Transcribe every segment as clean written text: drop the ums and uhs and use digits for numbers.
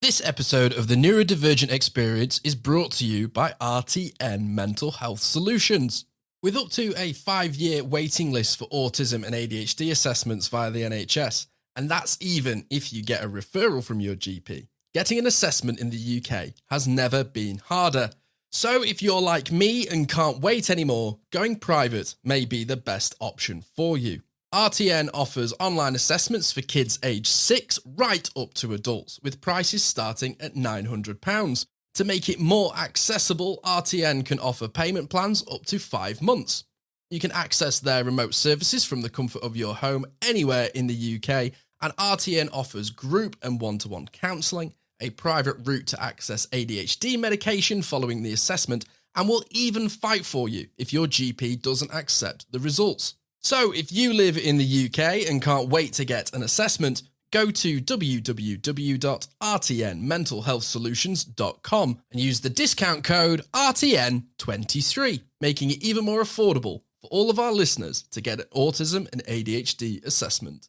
This episode of the Neurodivergent Experience is brought to you by RTN Mental Health Solutions. With up to a 5-year waiting list for autism and ADHD assessments via the NHS, and that's even if you get a referral from your GP, getting an assessment in the UK has never been harder. So if you're like me and can't wait anymore, going private may be the best option for you. RTN offers online assessments for kids aged 6 right up to adults, with prices starting at £900. To make it more accessible, RTN can offer payment plans up to 5 months. You can access their remote services from the comfort of your home anywhere in the UK, and RTN offers group and one-to-one counselling, a private route to access ADHD medication following the assessment, and will even fight for you if your GP doesn't accept the results. So if you live in the UK and can't wait to get an assessment, go to www.rtnmentalhealthsolutions.com and use the discount code RTN23, making it even more affordable for all of our listeners to get an autism and ADHD assessment.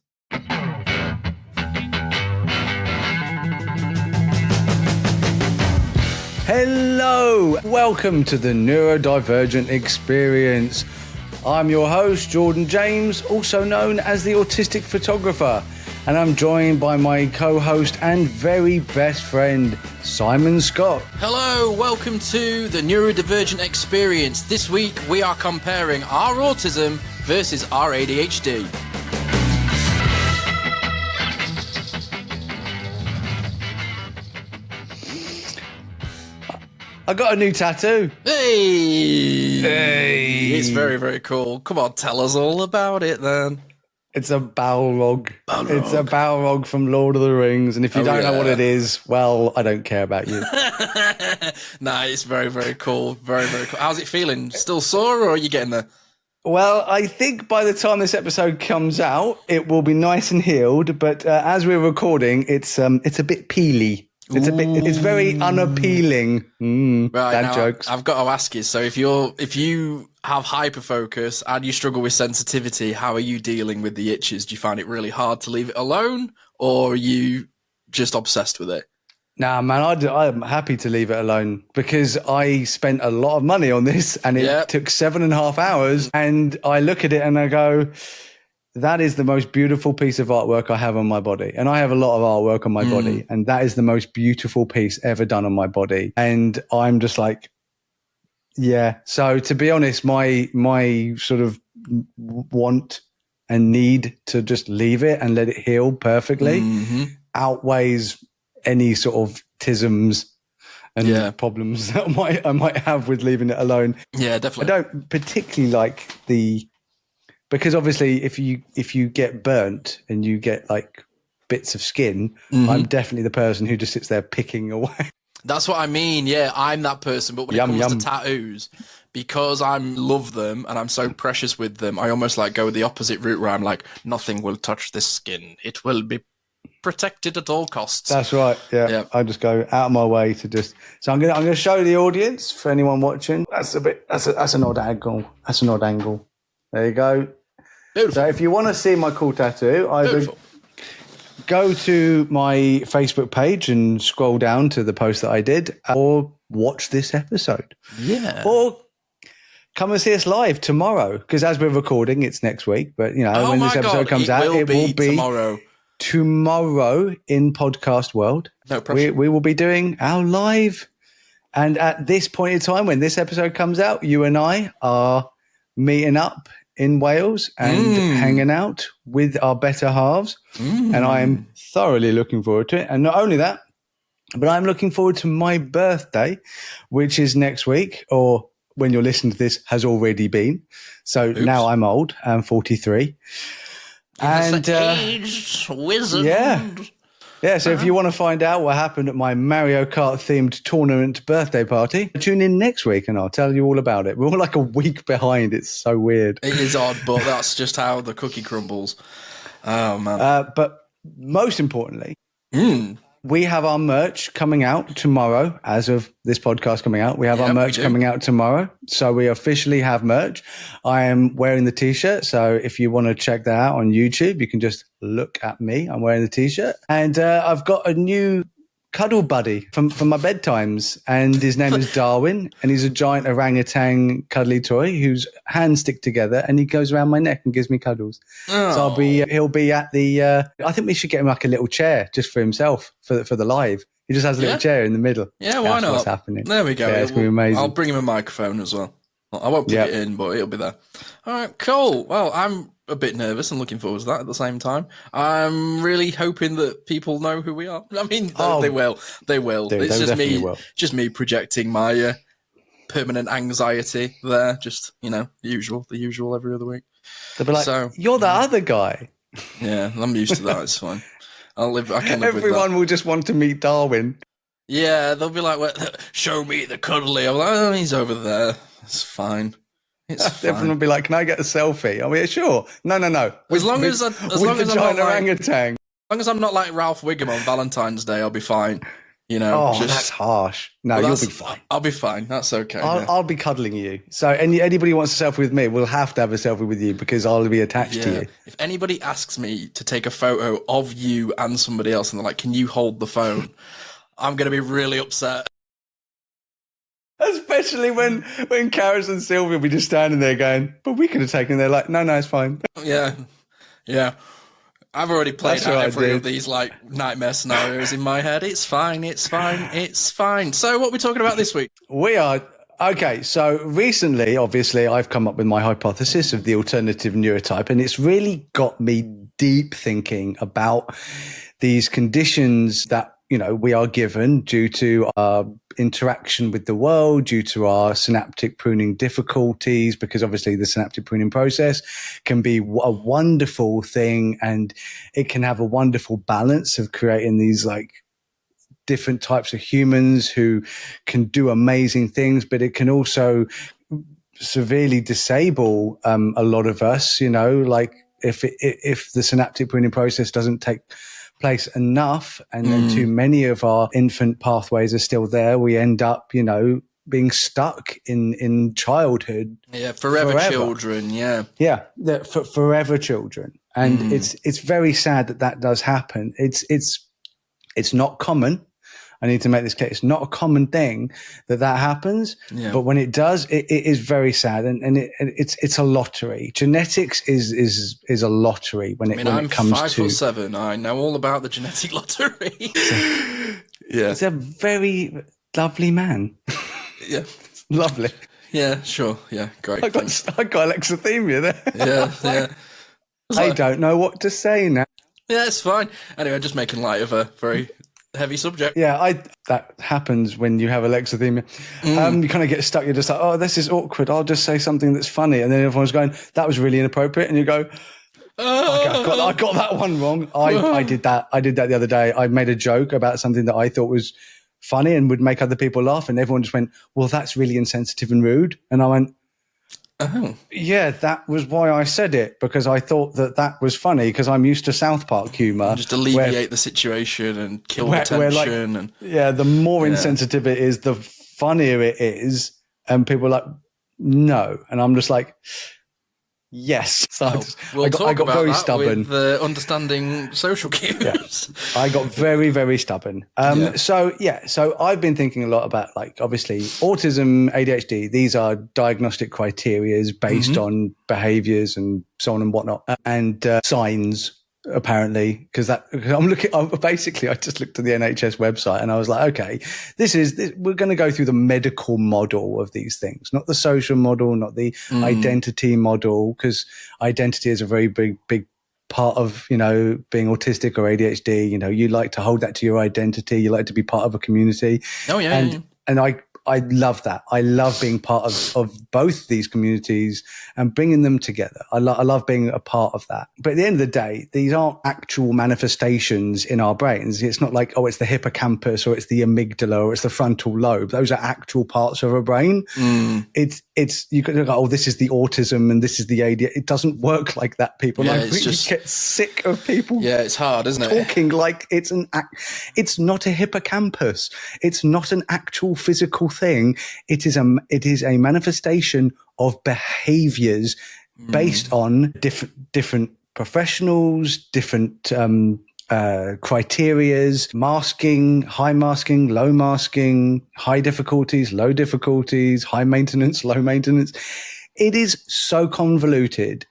Hello, welcome to the Neurodivergent Experience. I'm your host, Jordan James, also known as the Autistic Photographer, and I'm joined by my co-host and very best friend, Simon Scott. Hello, welcome to the Neurodivergent Experience. This week we are comparing our autism versus our ADHD. I got a new tattoo. Hey! It's very, very cool. Come on, tell us all about it then. It's a Balrog. It's a Balrog from Lord of the Rings. And if you don't know what it is, well, I don't care about you. Nah, it's very, very cool. Very, very cool. How's it feeling? Still sore, or are you getting there? Well, I think by the time this episode comes out, it will be nice and healed. But as we're recording, it's a bit peely. It's very unappealing. Right, bad now, jokes. I've got to ask you. So if you have hyperfocus and you struggle with sensitivity, how are you dealing with the itches? Do you find it really hard to leave it alone, or are you just obsessed with it? Nah, man, I'm happy to leave it alone because I spent a lot of money on this and it took 7.5 hours. And I look at it and I go, that is the most beautiful piece of artwork I have on my body. And I have a lot of artwork on my body. And that is the most beautiful piece ever done on my body. And I'm just like, yeah. So to be honest, my sort of want and need to just leave it and let it heal perfectly outweighs any sort of tisms and problems that I might have with leaving it alone. Yeah, definitely. I don't particularly like because obviously if you get burnt and you get like bits of skin, I'm definitely the person who just sits there picking away. That's what I mean. Yeah, I'm that person. But when it comes to tattoos, because I love them and I'm so precious with them, I almost like go the opposite route where I'm like, nothing will touch this skin. It will be protected at all costs. That's right. Yeah. I just go out of my way to just. So I'm gonna show the audience for anyone watching. That's an odd angle. That's an odd angle. There you go. Beautiful. So if you want to see my cool tattoo, either go to my Facebook page and scroll down to the post that I did, or watch this episode. Yeah. Or come and see us live tomorrow, because as we're recording, it's next week. But, you know, when this episode comes out, it will be tomorrow in podcast world. No pressure. We will be doing our live. And at this point in time, when this episode comes out, you and I are meeting up in Wales and hanging out with our better halves. And I am thoroughly looking forward to it. And not only that, but I'm looking forward to my birthday, which is next week, or when you're listening to this has already been. So now I'm old. I'm 43. And age wizard. Yeah, so if you want to find out what happened at my Mario Kart themed tournament birthday party, tune in next week and I'll tell you all about it. We're all like a week behind. It's so weird. It is odd, but that's just how the cookie crumbles. Oh, man. But most importantly, we have our merch coming out tomorrow. As of this podcast coming out, we have our merch coming out tomorrow. So we officially have merch. I am wearing the t-shirt. So if you want to check that out on YouTube, you can just look at me. I'm wearing the t-shirt. And I've got a new cuddle buddy from my bedtimes, and his name is Darwin, and he's a giant orangutan cuddly toy whose hands stick together, and he goes around my neck and gives me cuddles. Oh. So he'll be at the. I think we should get him like a little chair just for himself for the live. He just has a little chair in the middle. Yeah, why not? What's happening? There we go. Yeah, it's gonna be amazing. I'll bring him a microphone as well. I won't put it in, but it'll be there. All right, cool. Well, I'm a bit nervous and looking forward to that at the same time. I'm really hoping that people know who we are. I mean, they will. They will. It's just me projecting my permanent anxiety there. Just, the usual every other week. They'll be like, you're the other guy. Yeah, I'm used to that. It's fine. I can live with that. Everyone will just want to meet Darwin. Yeah, they'll be like, well, show me the cuddly. I'm like, oh, he's over there. It's fine. Everyone will be like, can I get a selfie? I mean, sure. No. As long as I'm not like Ralph Wiggum on Valentine's Day, I'll be fine. That's harsh. No, you'll be fine. I'll be fine. That's okay. I'll be cuddling you. So anybody who wants a selfie with me will have to have a selfie with you because I'll be attached to you. If anybody asks me to take a photo of you and somebody else and they're like, can you hold the phone? I'm going to be really upset. Especially when Karis and Sylvia will be just standing there going, but we could have taken it. They're like, no, it's fine. Yeah. I've already played out every of these like nightmare scenarios in my head. It's fine. So what are we talking about this week? We are... Okay, so recently, obviously, I've come up with my hypothesis of the alternative neurotype, and it's really got me deep thinking about these conditions that we are given due to our interaction with the world, due to our synaptic pruning difficulties, because obviously the synaptic pruning process can be a wonderful thing, and it can have a wonderful balance of creating these like different types of humans who can do amazing things, but it can also severely disable a lot of us, like if the synaptic pruning process doesn't take place enough and then too many of our infant pathways are still there, we end up being stuck in childhood. Forever children. Forever children. And it's very sad that does happen. It's not common. I need to make this clear. It's not a common thing that happens, but when it does, it is very sad, and it's a lottery. Genetics is a lottery when it comes to. I'm 5'7". I know all about the genetic lottery. He's a very lovely man. Yeah, lovely. Yeah, sure. Yeah, great. I got alexithymia there. Yeah. I don't know what to say now. Yeah, it's fine. Anyway, just making light of a very heavy subject. Yeah, that happens when you have alexithymia. You kind of get stuck. You're just like, oh, this is awkward. I'll just say something that's funny. And then everyone's going, that was really inappropriate. And you go, I got that one wrong. I did that. I did that the other day. I made a joke about something that I thought was funny and would make other people laugh. And everyone just went, well, that's really insensitive and rude. And I went, oh, yeah, that was why I said it, because I thought that was funny, because I'm used to South Park humor. Just alleviate the situation and kill the tension. The more insensitive it is, the funnier it is. And people are like, no. And I'm just like, yes. So I got very stubborn. With understanding social cues. I got very, very stubborn. So I've been thinking a lot about, like, obviously autism, ADHD. These are diagnostic criteria based on behaviours and so on and whatnot, and signs. Apparently, because I just looked at the NHS website and I was like, okay, we're going to go through the medical model of these things, not the social model, not the identity model, because identity is a very big part of, being autistic or ADHD. You like to hold that to your identity. You like to be part of a community. Oh yeah. And I love that. I love being part of both these communities and bringing them together. I love being a part of that. But at the end of the day, these aren't actual manifestations in our brains. It's not like, oh, it's the hippocampus or it's the amygdala or it's the frontal lobe. Those are actual parts of a brain. It's you could go, oh, this is the autism and this is the ADHD. It doesn't work like that, people. I really get sick of people. Yeah, it's hard, isn't it? Talking like it's not a hippocampus. It's not an actual physical thing. It is a manifestation of behaviors based on different professionals, different criterias, masking, high masking, low masking, high difficulties, low difficulties, high maintenance, low maintenance. It is so convoluted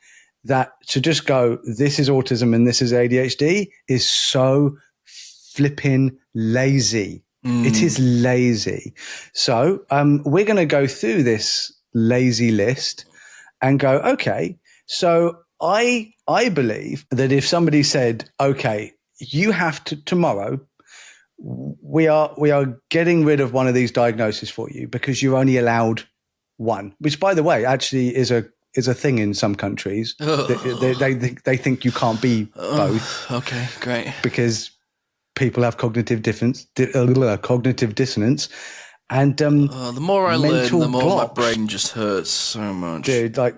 that to just go, this is autism and this is ADHD is so flipping lazy. It is lazy. So we're going to go through this lazy list and go, okay, so I believe that if somebody said, okay, you have to tomorrow, we are getting rid of one of these diagnoses for you because you're only allowed one, which by the way, actually is a thing in some countries. They think you can't be both. Okay, great. Because people have cognitive dissonance, and the more I learn, the more blocks. my brain just hurts so much. Dude, like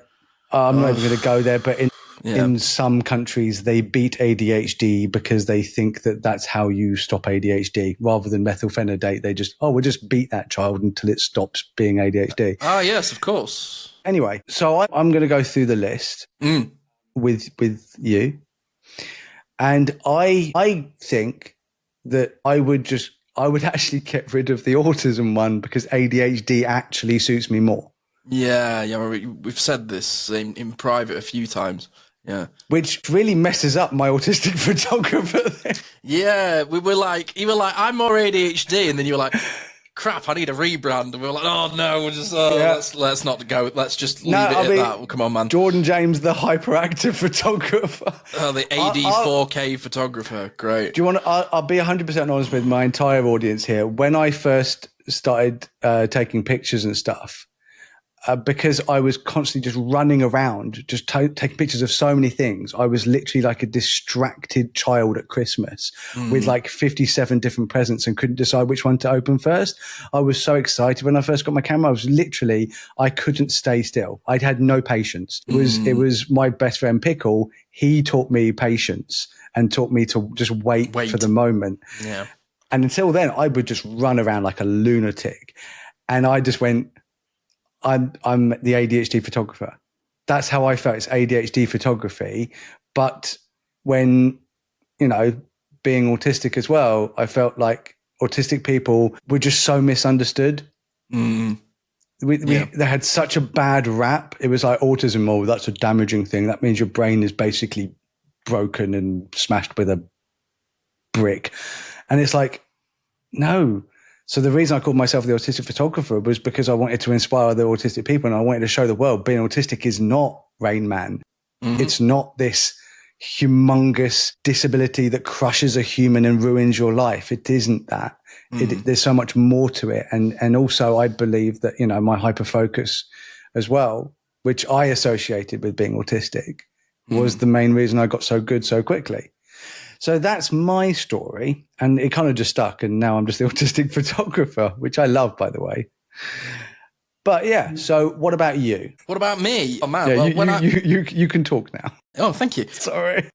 I'm not even going to go there, but in some countries they beat ADHD because they think that that's how you stop ADHD rather than methylphenidate. They just, we'll just beat that child until it stops being ADHD. Ah, yes, of course. Anyway, so I'm going to go through the list with you. And I think that I would actually get rid of the autism one because ADHD actually suits me more. Yeah, we've said this in private a few times. Yeah, which really messes up my autistic photographer thing. Yeah, you were like, I'm more ADHD, and then you were like, crap, I need a rebrand, and we were like, oh no, we'll just let's not go, let's just leave it at that. Well, come on, man. Jordan James, the hyperactive photographer. Oh, the AD 4K photographer, great. Do you want to? I'll be 100% honest with my entire audience here. When I first started taking pictures and stuff. Because I was constantly just running around, just taking pictures of so many things. I was literally like a distracted child at Christmas with like 57 different presents and couldn't decide which one to open first. I was so excited when I first got my camera. I couldn't stay still. I'd had no patience. It was my best friend Pickle. He taught me patience and taught me to just wait for the moment. Yeah. And until then, I would just run around like a lunatic. And I just went, I'm the ADHD photographer. That's how I felt. It's ADHD photography. But when, being autistic as well, I felt like autistic people were just so misunderstood. They had such a bad rap. It was like autism, that's a damaging thing. That means your brain is basically broken and smashed with a brick. And it's like, no. So the reason I called myself the autistic photographer was because I wanted to inspire other autistic people, and I wanted to show the world being autistic is not Rain Man. It's not this humongous disability that crushes a human and ruins your life. It isn't that. There's so much more to it. And also I believe that, my hyperfocus as well, which I associated with being autistic, was the main reason I got so good so quickly. So that's my story, and it kind of just stuck, and now I'm just the autistic photographer, which I love, by the way. But yeah, so what about you? What about me? Oh man, yeah, you can talk now. Oh, thank you. Sorry.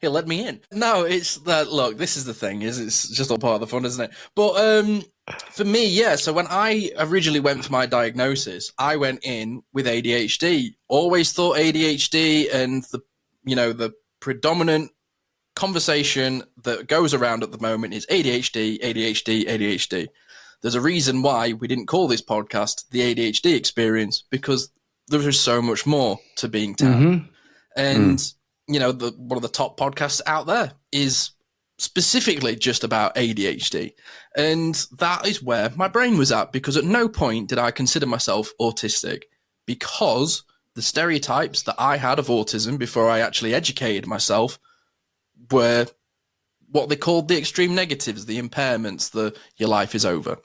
Yeah, let me in. No, it's that. Look, this is the thing. It's just all part of the fun, isn't it? But for me, yeah. So when I originally went for my diagnosis, I went in with ADHD. Always thought ADHD, and the predominant conversation that goes around at the moment is ADHD, ADHD, ADHD. There's a reason why we didn't call this podcast the ADHD Experience, because there is so much more to being tapped. And, one of the top podcasts out there is specifically just about ADHD. And that is where my brain was at, because at no point did I consider myself autistic, because the stereotypes that I had of autism before I actually educated myself were what they called the extreme negatives, the impairments, your life is over,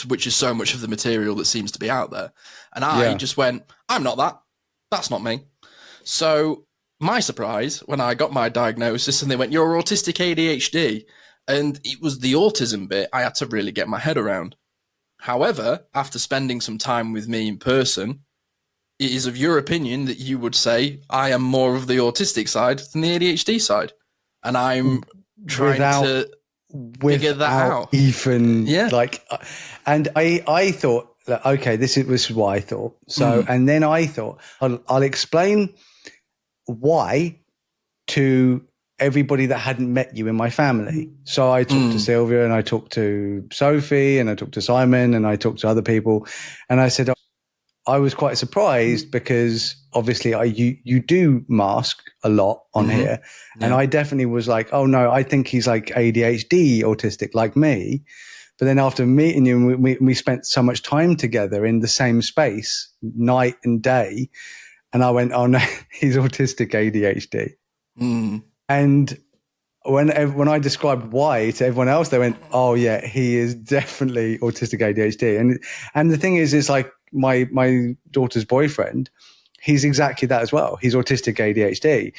which is so much of the material that seems to be out there. And I just went, I'm not that. That's not me. So my surprise when I got my diagnosis and they went, you're autistic ADHD, and it was the autism bit I had to really get my head around. However, after spending some time with me in person, it is of your opinion that you would say I am more of the autistic side than the ADHD side. And I'm trying to figure that out. And I thought, okay, this is what I thought. So, and then I thought, I'll explain why to everybody that hadn't met you in my family. So I talked to Sylvia, and I talked to Sophie, and I talked to Simon, and I talked to other people. And I said, I was quite surprised because obviously you do mask a lot on here. Yeah. And I definitely was like, oh no, I think he's like ADHD autistic like me. But then after meeting you, we spent so much time together in the same space, night and day. And I went, oh no, he's autistic ADHD. And when I described why to everyone else, they went, oh yeah, he is definitely autistic ADHD. And the thing is, it's like my daughter's boyfriend, he's exactly that as well. He's autistic ADHD.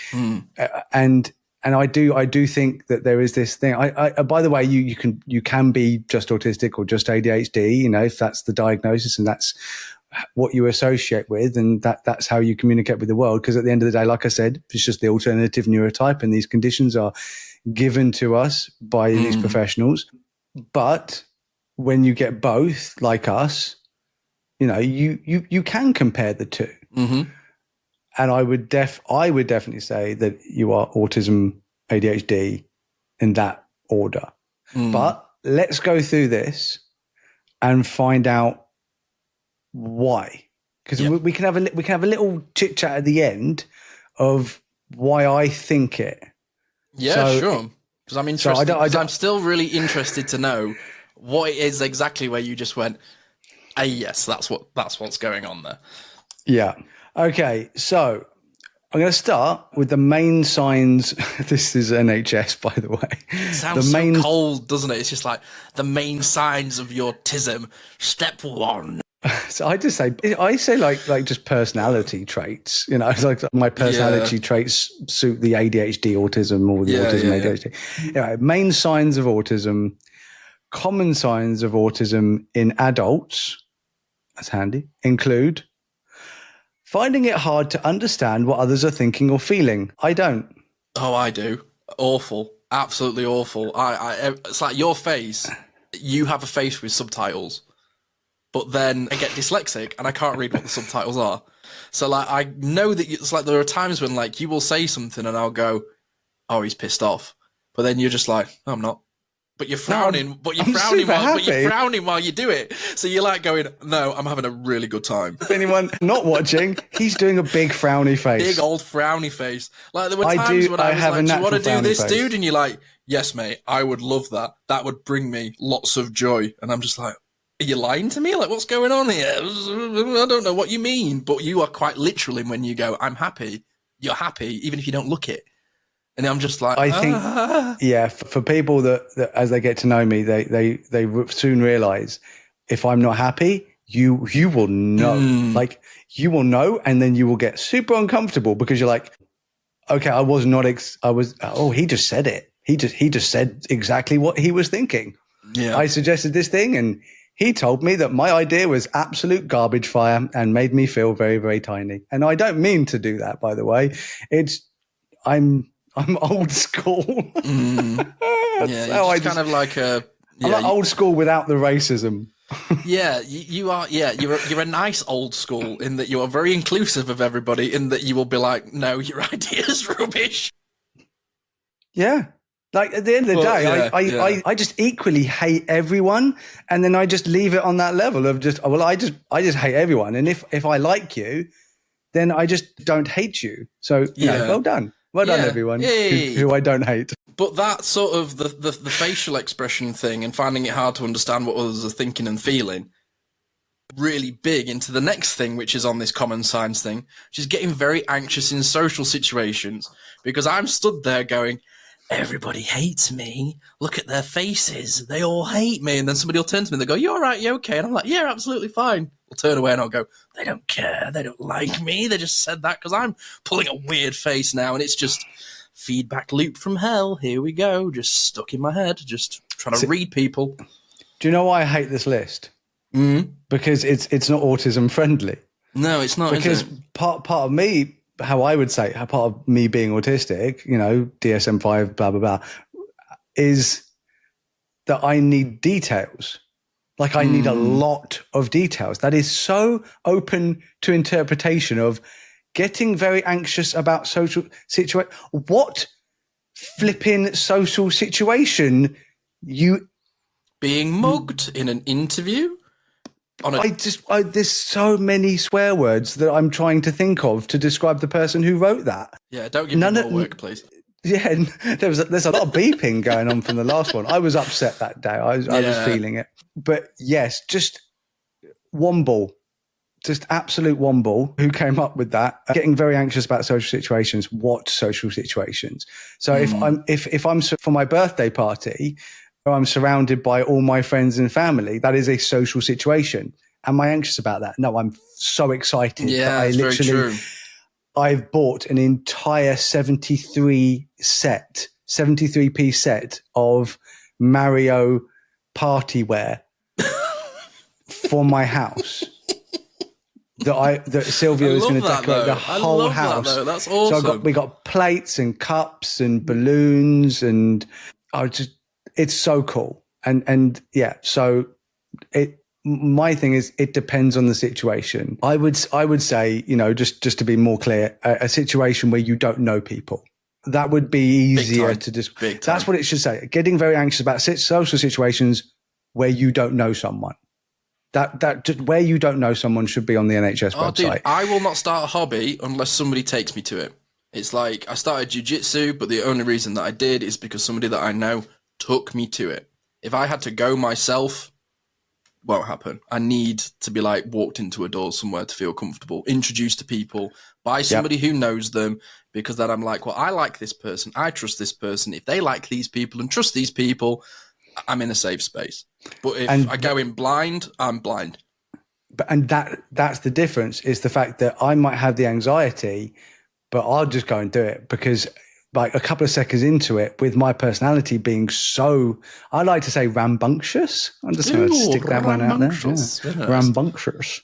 And I do think that there is this thing. By the way, you can be just autistic or just ADHD, you know, if that's the diagnosis and that's what you associate with, and that's how you communicate with the world. Because at the end of the day, like I said, it's just the alternative neurotype, and these conditions are given to us by these professionals. But when you get both, like us, you know, you can compare the two. And I would definitely say that you are autism, ADHD in that order. But let's go through this and find out why, because we can have a little chit chat at the end of why I think it. Yeah, so, sure. Because I'm interested. I'm still really interested to know what it is exactly where you just went, yes, that's what's going on there. Yeah. Okay. So I'm going to start with the main signs. This is NHS, by the way. It sounds so cold, doesn't it? It's just like the main signs of your autism. Step 1. So I say like just personality traits. You know, it's like my personality traits suit the ADHD autism or the autism ADHD. Anyway, main signs of autism, common signs of autism in adults, that's handy, include finding it hard to understand what others are thinking or feeling. I don't. Oh, I do. Awful. Absolutely awful. It's like your face. You have a face with subtitles. But then I get dyslexic and I can't read what the subtitles are. So like I know that it's like there are times when like you will say something and I'll go, "Oh, he's pissed off," but then you're just like, "No, I'm not." But you're frowning. But you're frowning while you do it. So you're like going, "No, I'm having a really good time." If anyone not watching, he's doing a big frowny face. Big old frowny face. Like there were times when I was like, "Do you want to do this, dude?" And you're like, "Yes, mate. I would love that. That would bring me lots of joy." And I'm just like, are you lying to me? Like, what's going on here? I don't know what you mean, but you are quite literal in when you go, I'm happy. You're happy, even if you don't look it. And I'm just like, I think, for people that as they get to know me, they soon realize if I'm not happy, you will know. Like, you will know, and then you will get super uncomfortable because you're like, okay, he just said it. He just said exactly what he was thinking. Yeah. I suggested this thing, and he told me that my idea was absolute garbage fire and made me feel very, very tiny. And I don't mean to do that, by the way. I'm old school. Yeah, kind of like a... I'm like old school without the racism. Yeah, you are. Yeah, you're a nice old school in that you are very inclusive of everybody. In that you will be like, no, your idea is rubbish. Yeah. Like at the end of the day, I just equally hate everyone, and then I just leave it on that level of just, I just hate everyone, and if I like you, then I just don't hate you. So well done, everyone who I don't hate. But that sort of the facial expression thing and finding it hard to understand what others are thinking and feeling, really big into the next thing, which is on this common signs thing, which is getting very anxious in social situations, because I'm stood there going, everybody hates me. Look at their faces. They all hate me. And then somebody will turn to me and they go, you all right? You okay? And I'm like, yeah, absolutely fine. I'll turn away and I'll go, they don't care. They don't like me. They just said that because I'm pulling a weird face now. And it's just feedback loop from hell. Here we go. Just stuck in my head. Just trying to read people. Do you know why I hate this list? Because it's not autism friendly. No, it's not. Because part of me, how I would say, part of me being autistic, you know, DSM-5, blah, blah, blah, is that I need details. Like I need a lot of details. That is so open to interpretation of getting very anxious about social situation. What flipping social situation. You being mugged in an interview. There's so many swear words that I'm trying to think of to describe the person who wrote that. Yeah, don't give me more work, please. Yeah, there's a lot of beeping going on from the last one. I was upset that day. I was feeling it. But yes, just Womble, just absolute Womble who came up with that. Getting very anxious about social situations. What social situations? So if I'm for my birthday party, I'm surrounded by all my friends and family, that is a social situation. Am I anxious about that? No, I'm so excited. Yeah, that's very true. I've bought an entire 73-piece set of Mario party wear for my house. That Sylvia is going to decorate the whole house. That's awesome. So we got plates and cups and balloons, and it's so cool. And yeah, so my thing is, it depends on the situation. I would say, just to be more clear, a situation where you don't know people. That would be easier to just. That's what it should say. Getting very anxious about social situations where you don't know someone. That just where you don't know someone should be on the NHS website. Dude, I will not start a hobby unless somebody takes me to it. It's like I started jiu-jitsu, but the only reason that I did is because somebody that I know took me to it. If I had to go myself, won't happen. I need to be like walked into a door somewhere to feel comfortable, introduced to people by somebody who knows them, because then I'm like, well, I like this person. I trust this person. If they like these people and trust these people, I'm in a safe space. But if I go in blind, I'm blind. And that's the difference, is the fact that I might have the anxiety, but I'll just go and do it because like a couple of seconds into it, with my personality being so, I like to say rambunctious. I'm just going to stick that one out there. Yeah. Rambunctious.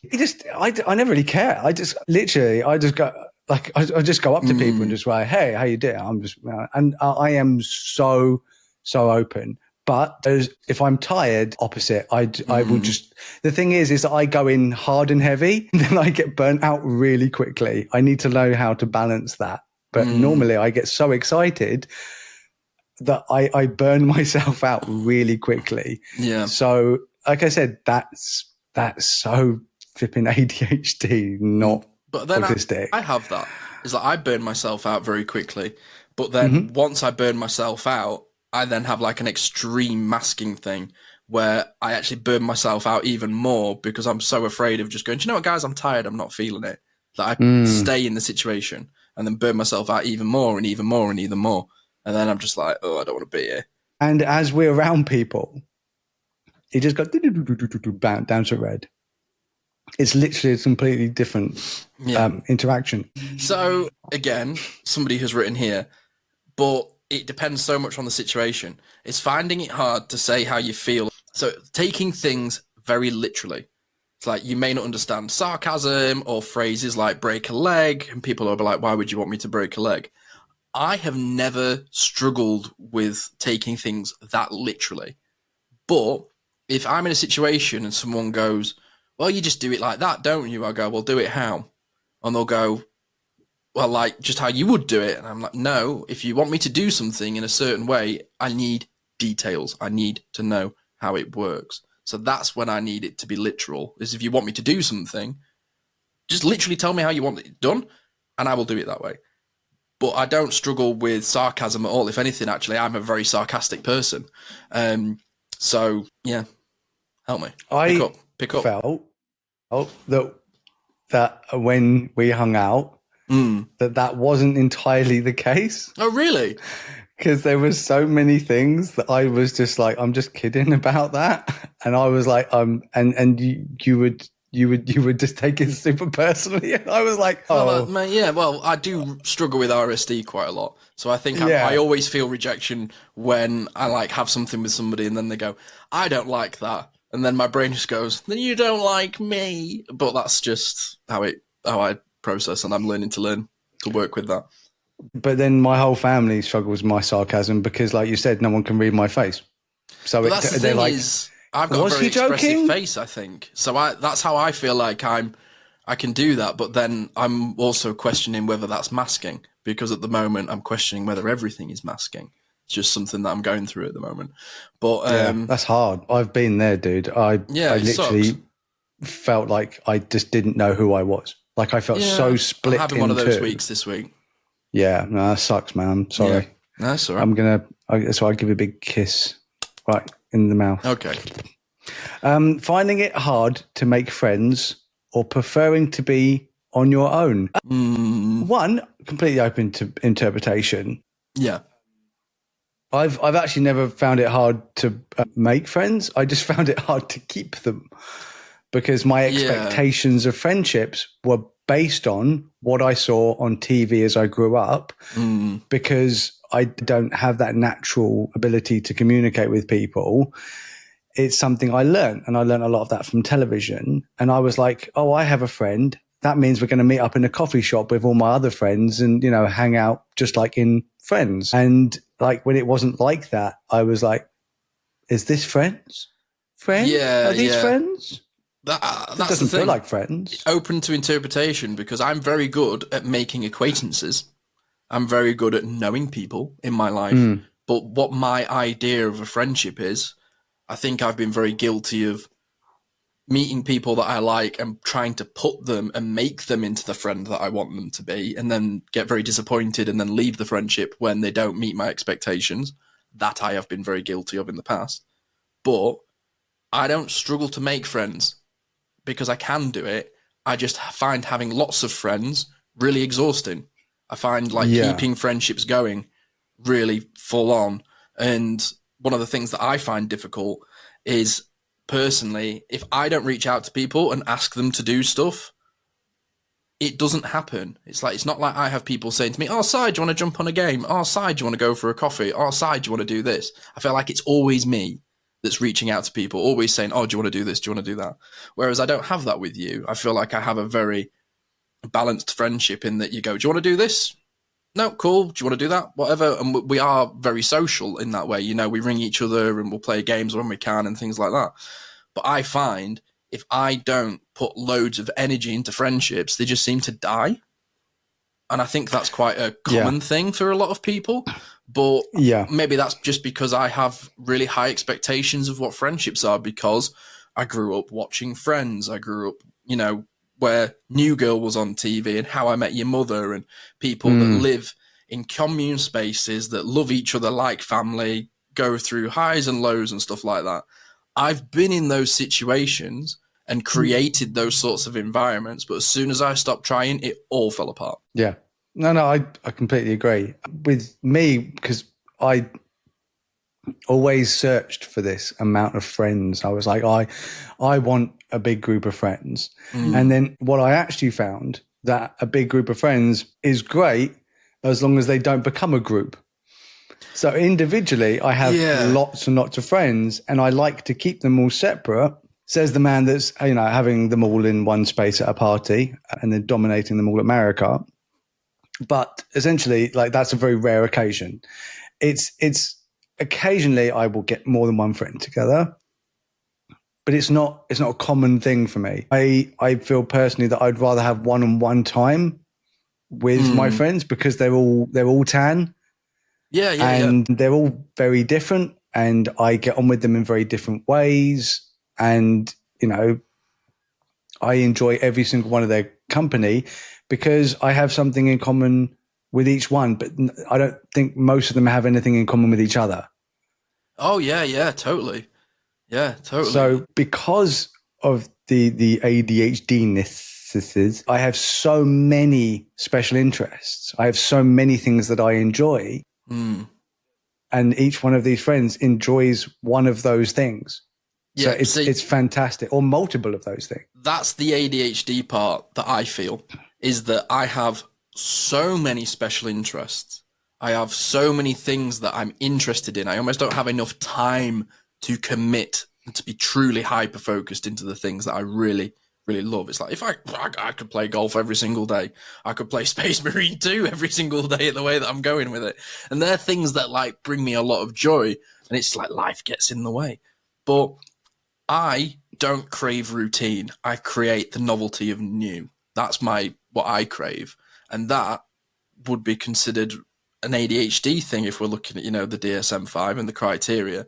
I never really care. I just go up to people and just like, hey, how you doing? I am so open. But if I'm tired, opposite, I will just, the thing is that I go in hard and heavy, and then I get burnt out really quickly. I need to know how to balance that. But normally I get so excited that I burn myself out really quickly. Yeah. So, like I said, that's so flipping ADHD, not autistic. I have that. It's like I burn myself out very quickly. But then once I burn myself out, I then have like an extreme masking thing where I actually burn myself out even more because I'm so afraid of just going, do you know what, guys, I'm tired. I'm not feeling it. Like I stay in the situation and then burn myself out even more and even more and even more. And then I'm just like, oh, I don't want to be here. And as we're around people, it just goes down to red. It's literally a completely different interaction. So again, somebody has written here, but it depends so much on the situation. It's finding it hard to say how you feel. So taking things very literally. It's like you may not understand sarcasm or phrases like break a leg, and people will be like, why would you want me to break a leg? I have never struggled with taking things that literally. But if I'm in a situation and someone goes, well, you just do it like that, don't you? I go, well, do it how? And they'll go, well, like just how you would do it. And I'm like, no, if you want me to do something in a certain way, I need details. I need to know how it works. So that's when I need it to be literal, is if you want me to do something, just literally tell me how you want it done, and I will do it that way. But I don't struggle with sarcasm at all. If anything, actually, I'm a very sarcastic person. So, yeah, help me. Pick up. Felt that when we hung out, that wasn't entirely the case. Oh, really? Because there was so many things that I was just like, I'm just kidding about that, and I was like, and you would just take it super personally, and I was like, oh, well, I do struggle with RSD quite a lot, so I think I always feel rejection when I like have something with somebody, and then they go, I don't like that, and then my brain just goes, then you don't like me, but that's just how I process, and I'm learning to work with that. But then my whole family struggles with my sarcasm because, like you said, no one can read my face. So that's the thing, I've got a very expressive face, I think. So that's how I feel like I'm I can do that, but then I'm also questioning whether that's masking, because at the moment I'm questioning whether everything is masking. It's just something that I'm going through at the moment. But that's hard. I've been there, dude. I literally felt like I just didn't know who I was. Like I felt so split. I'm having one of those weeks this week. Yeah, no, that sucks, man. I'm sorry. Yeah. No, that's all right. So I'll give you a big kiss right in the mouth. Okay. Finding it hard to make friends or preferring to be on your own. One, completely open to interpretation. Yeah. I've actually never found it hard to make friends. I just found it hard to keep them because my expectations of friendships were based on what I saw on TV as I grew up, because I don't have that natural ability to communicate with people. It's something I learned, and I learned a lot of that from television. And I was like, oh, I have a friend. That means we're going to meet up in a coffee shop with all my other friends and, you know, hang out just like in Friends. And like when it wasn't like that, I was like, is this friends? Friends? Yeah. Are these friends? That doesn't feel like friends. Open to interpretation, because I'm very good at making acquaintances. I'm very good at knowing people in my life. But what my idea of a friendship is, I think I've been very guilty of meeting people that I like and trying to put them and make them into the friend that I want them to be, and then get very disappointed and then leave the friendship when they don't meet my expectations. That I have been very guilty of in the past. But I don't struggle to make friends because I can do it. I just find having lots of friends really exhausting. I find keeping friendships going really full on. And one of the things that I find difficult is, personally, if I don't reach out to people and ask them to do stuff, it doesn't happen. It's not like I have people saying to me, oh, Si, do you want to jump on a game? Oh, Si, do you want to go for a coffee? Oh, Si, do you want to do this? I feel like it's always me that's reaching out to people, always saying, oh, do you want to do this? Do you want to do that? Whereas I don't have that with you. I feel like I have a very balanced friendship in that you go, do you want to do this? No, cool. Do you want to do that? Whatever. And we are very social in that way. You know, we ring each other and we'll play games when we can and things like that. But I find if I don't put loads of energy into friendships, they just seem to die. And I think that's quite a common thing for a lot of people. But maybe that's just because I have really high expectations of what friendships are, because I grew up watching Friends. I grew up, you know, where New Girl was on TV and How I Met Your Mother, and people that live in commune spaces that love each other like family, go through highs and lows and stuff like that. I've been in those situations and created those sorts of environments, but as soon as I stopped trying, it all fell apart. Yeah. No, I completely agree. With me, because I always searched for this amount of friends. I was like, I want a big group of friends. And then what I actually found, that a big group of friends is great as long as they don't become a group. So individually, I have lots and lots of friends, and I like to keep them all separate. Says the man that's, you know, having them all in one space at a party and then dominating them all at Mario. But essentially, like, that's a very rare occasion. It's occasionally I will get more than one friend together, but it's not a common thing for me. I feel personally that I'd rather have one-on-one time with my friends, because they're all tan. And they're all very different, and I get on with them in very different ways. And, you know, I enjoy every single one of their company because I have something in common with each one, but I don't think most of them have anything in common with each other. Oh, yeah, totally. Yeah, totally. So because of the ADHD-nesses, I have so many special interests. I have so many things that I enjoy. And each one of these friends enjoys one of those things. So it's fantastic, or multiple of those things. That's the ADHD part that I feel, is that I have so many special interests. I have so many things that I'm interested in. I almost don't have enough time to commit and to be truly hyper-focused into the things that I really, really love. It's like, if I could play golf every single day. I could play Space Marine 2 every single day, the way that I'm going with it. And they're things that, like, bring me a lot of joy. And it's like life gets in the way. But I don't crave routine. I create the novelty of new. That's what I crave. And that would be considered an ADHD thing if we're looking at, the DSM-5 and the criteria.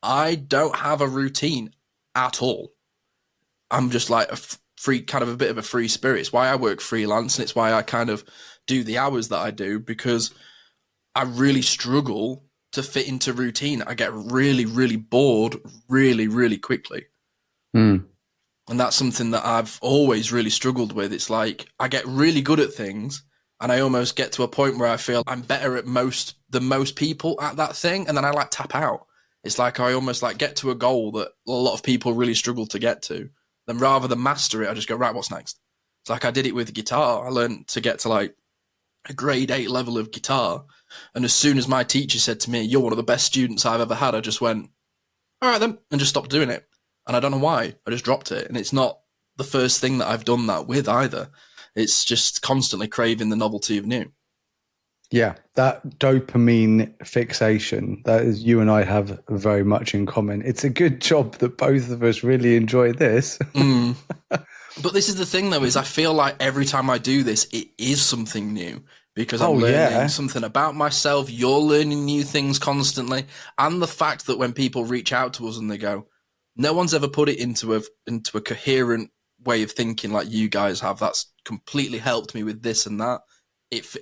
I don't have a routine at all. I'm just like a bit of a free spirit. It's why I work freelance, and it's why I kind of do the hours that I do, because I really struggle to fit into routine. I get really, really bored really, really quickly. Mm. And that's something that I've always really struggled with. It's like I get really good at things, and I almost get to a point where I feel I'm better at than most people at that thing, and then I like tap out. It's like I almost like get to a goal that a lot of people really struggle to get to. Then rather than master it, I just go, right, what's next? It's like I did it with guitar. I learned to get to like a grade 8 level of guitar. And as soon as my teacher said to me, you're one of the best students I've ever had, I just went, all right then, and just stopped doing it. And I don't know why. I just dropped it. And it's not the first thing that I've done that with either. It's just constantly craving the novelty of new. Yeah, that dopamine fixation, that is, you and I have very much in common. It's a good job that both of us really enjoy this. But this is the thing, though, is I feel like every time I do this, it is something new, because I'm learning something about myself. You're learning new things constantly. And the fact that when people reach out to us and they go, no one's ever put it into a coherent way of thinking like you guys have. That's completely helped me with this and that.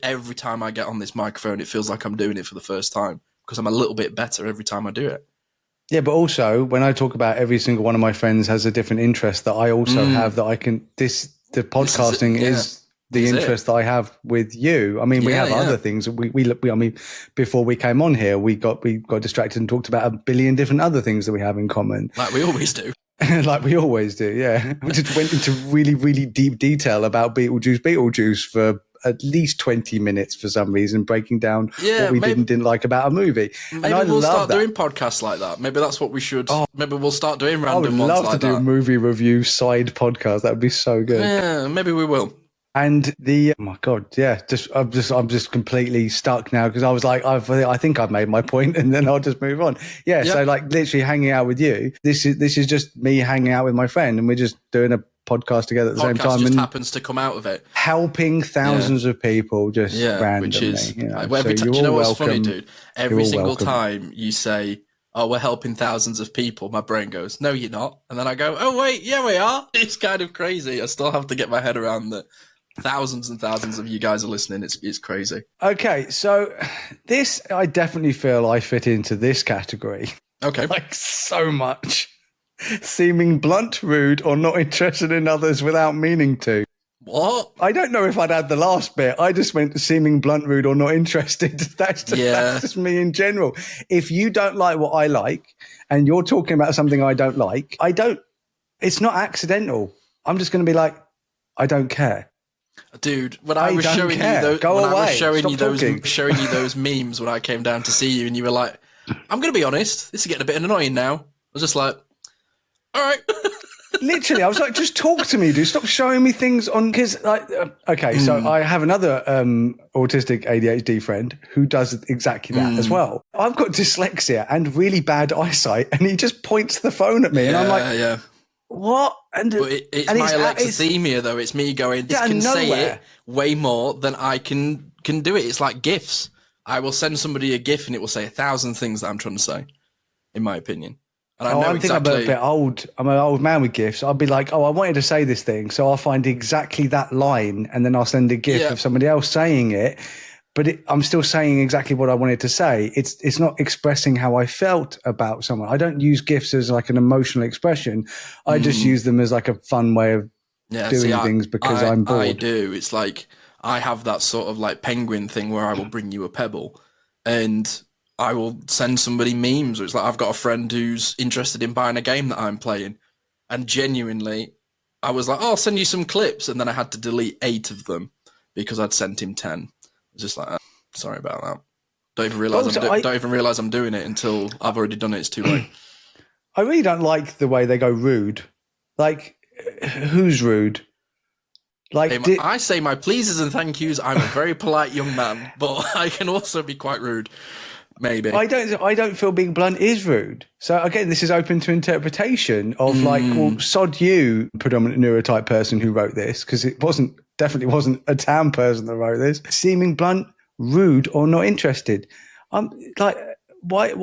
Every time I get on this microphone, it feels like I'm doing it for the first time, because I'm a little bit better every time I do it. Yeah, but also when I talk about every single one of my friends has a different interest that I also have, that I can, the podcasting is the interest that I have with you. I mean, we have other things. We I mean, before we came on here, we got distracted and talked about a billion different other things that we have in common. Like we always do. Like we always do, yeah. We just went into really, really deep detail about Beetlejuice for at least 20 minutes for some reason, breaking down what we didn't like about a movie. Maybe we'll start doing podcasts like that. Maybe that's what we should. Maybe we'll start doing random ones like that. I would love to do a movie review side podcast. That would be so good. Yeah, maybe we will. And oh my God, yeah, I'm just completely stuck now, because I was like, I think I've made my point, and then I'll just move on. Yeah, so like literally hanging out with you. This is just me hanging out with my friend, and we're just doing a podcast together at the same time. Just happens to come out of it, helping thousands of people just randomly. Which is, you know, do you know what's funny, dude? Every single time you say, "Oh, we're helping thousands of people," my brain goes, "No, you're not," and then I go, "Oh wait, yeah, we are." It's kind of crazy. I still have to get my head around that. Thousands and thousands of you guys are listening. It's crazy. Okay, so I definitely feel I fit into this category. Okay. Like so much. Seeming blunt, rude, or not interested in others without meaning to. What? I don't know if I'd add the last bit. I just went seeming blunt, rude, or not interested. That's just me in general. If you don't like what I like, and you're talking about something I don't like, it's not accidental. I'm just going to be like, I don't care. Dude, when I was showing you those memes when I came down to see you, and you were like, I'm going to be honest, this is getting a bit annoying now. I was just like, all right. Literally, I was like, just talk to me, dude. Stop showing me things on, because so I have another autistic ADHD friend who does exactly that as well. I've got dyslexia and really bad eyesight, and he just points the phone at me, and I'm like, what? But it's my alexithymia, though. It's me going, this can say it way more than I can do it. It's like GIFs. I will send somebody a GIF and it will say 1,000 things that I'm trying to say, in my opinion. And I think I'm a bit old. I'm an old man with GIFs. I'll be like, I wanted to say this thing, so I'll find exactly that line, and then I'll send a GIF of somebody else saying it. But I'm still saying exactly what I wanted to say. It's not expressing how I felt about someone. I don't use GIFs as like an emotional expression. I just use them as like a fun way of doing things because I'm bored. I do. It's like I have that sort of like penguin thing where I will bring you a pebble and I will send somebody memes. Or it's like I've got a friend who's interested in buying a game that I'm playing. And genuinely, I was like, I'll send you some clips. And then I had to delete 8 of them because I'd sent him 10. Just like, sorry about that. Don't even realize I'm doing it until I've already done it. It's too late. I really don't like the way they go rude. Like, who's rude? Like, I say my pleases and thank yous. I'm a very polite young man, but I can also be quite rude. Maybe I don't feel being blunt is rude. So again, this is open to interpretation of like, well, sod you, predominant neurotype person who wrote this, because it wasn't definitely wasn't a town person that wrote this. Seeming blunt, rude, or not interested. I'm like, why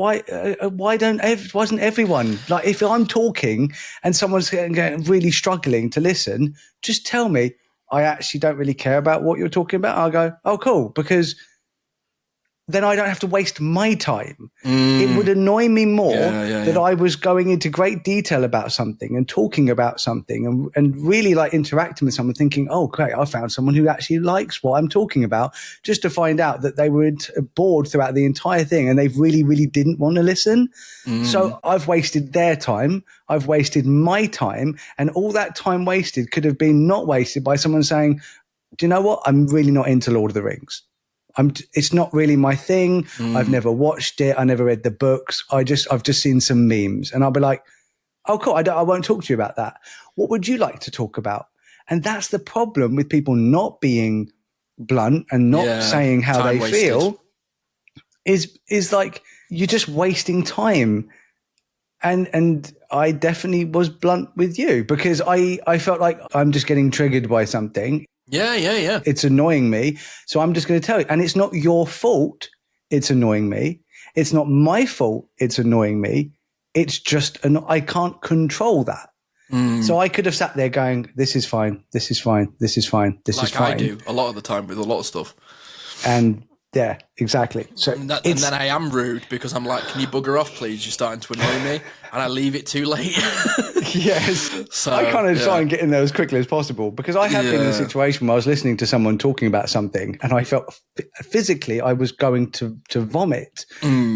wasn't everyone like, if I'm talking and someone's getting really struggling to listen, just tell me, I actually don't really care about what you're talking about. I'll go, oh, cool, because then I don't have to waste my time. It would annoy me more that I was going into great detail about something and talking about something and really like interacting with someone, thinking, oh, great, I found someone who actually likes what I'm talking about, just to find out that they were bored throughout the entire thing and they really, really didn't want to listen. So I've wasted their time. I've wasted my time, and all that time wasted could have been not wasted by someone saying, do you know what? I'm really not into Lord of the Rings. It's not really my thing. I've never watched it. I never read the books. I've just seen some memes, and I'll be like, oh, cool. I won't talk to you about that. What would you like to talk about? And that's the problem with people not being blunt and not saying how they feel is like, you're just wasting time. And I definitely was blunt with you because I felt like I'm just getting triggered by something. Yeah. It's annoying me. So I'm just going to tell you. And it's not your fault it's annoying me. It's not my fault it's annoying me. It's just, I can't control that. So I could have sat there going, this is fine, this is fine, this is fine, this is fine. Like I do a lot of the time with a lot of stuff. And yeah, exactly. So and then I am rude because I'm like, can you bugger off, please? You're starting to annoy me. And I leave it too late. Yes. So, I kind of try and get in there as quickly as possible because I have been in a situation where I was listening to someone talking about something and I felt physically I was going to vomit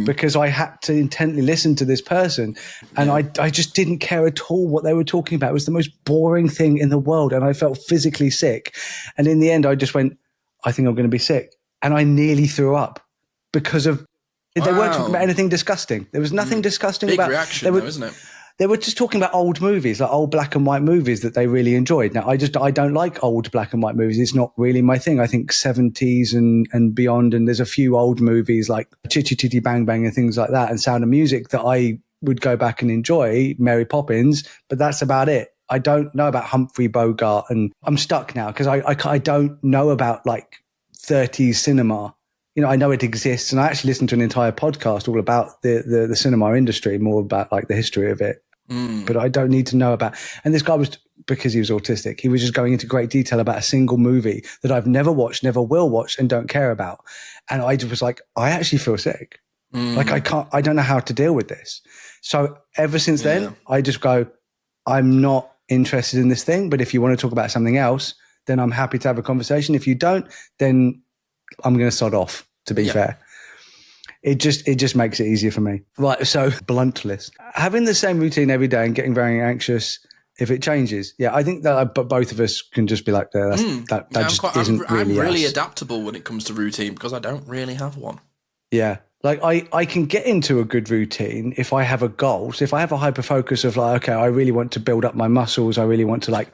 because I had to intently listen to this person. And I just didn't care at all what they were talking about. It was the most boring thing in the world. And I felt physically sick. And in the end, I just went, I think I'm going to be sick. And I nearly threw up because of they weren't talking about anything disgusting. There was nothing disgusting Big about reaction, though, isn't it? They were just talking about old movies, like old black and white movies that they really enjoyed. Now, I don't like old black and white movies. It's not really my thing. I think 70s and beyond, and there's a few old movies like Chitty Chitty Bang Bang and things like that, and Sound of Music that I would go back and enjoy, Mary Poppins, but that's about it. I don't know about Humphrey Bogart, and I'm stuck now because I don't know about like 30s cinema. You know, I know it exists, and I actually listened to an entire podcast all about the cinema industry, more about like the history of it. But I don't need to know about. And this guy was, because he was autistic, he was just going into great detail about a single movie that I've never watched, never will watch, and don't care about. And I just was like, I actually feel sick. Like I don't know how to deal with this. So ever since then, I just go, I'm not interested in this thing. But if you want to talk about something else, then I'm happy to have a conversation. If you don't, then I'm going to sod off, to be fair. It just makes it easier for me. Right, so bluntless. Having the same routine every day and getting very anxious if it changes. Yeah, I think that both of us can just be like, that just isn't really I'm really us. adaptable when it comes to routine because I don't really have one. Yeah. Like I can get into a good routine if I have a goal. So if I have a hyper focus of like, okay, I really want to build up my muscles. I really want to like